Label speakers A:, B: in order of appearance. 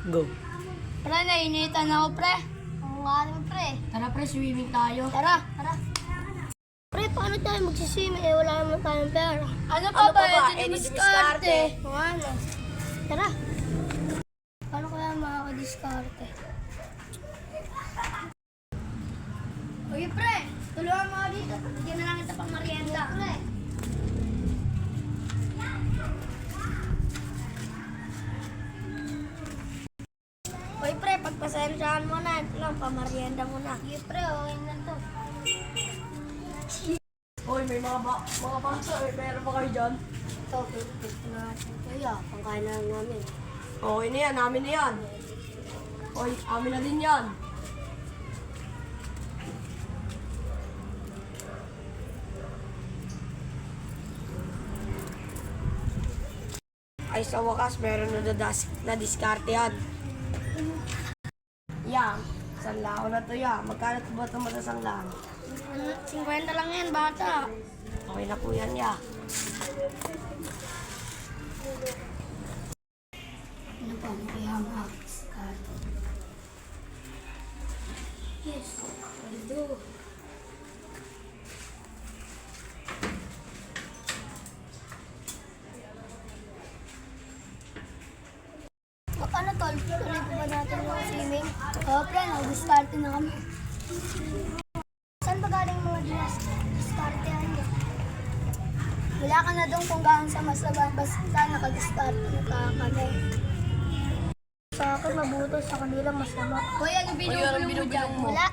A: Go.
B: Pre, nainitan ako, pre.
C: Oo nga naman, pre.
B: Tara, pre, swimming tayo.
C: Tara. Pre, paano tayo magsiswimming? Wala naman tayong pera.
B: Ano pa ba? Ito
A: Di
B: diskarte.
C: Oo nga, no. Tara. Paano kaya makakadiskarte?
B: Uy, pre, tulungan mo ako dito. Bigyan na lang kita pang merienda.
C: Pre. Uy, pre, pagpasensyahan mo na. Ito lang, pamarienda mo na. Sige, pre, okay na to.
A: Hoy, may mga bata. Meron ba kayo dyan?
C: Ito, ito natin. Kaya, pangkain na lang namin.
A: Okay na yan. Amin na yan. Hoy, amin na din yan. Ay, sa wakas, meron na diskarte yan. Yan. Sanlao na to yan. Magkano to ba ito matasanglaan?
C: 50 lang yan, bata.
A: Okay na po yan, ya.
C: Ano pa, kaya makakadiskarte? Yes, ito. Ano tol? Tuloy po ba natin yung swimming? Oo, pre, nag-diskarte na kami. Saan ba galing mga diskartehan niyo? Wala ka na doon kung gaano sa masaban, basta nakadiskarte na kami. Sa akin mabuto, sa kanila masama.
B: Hoy, ano binubulong mo dyan?
C: Wala.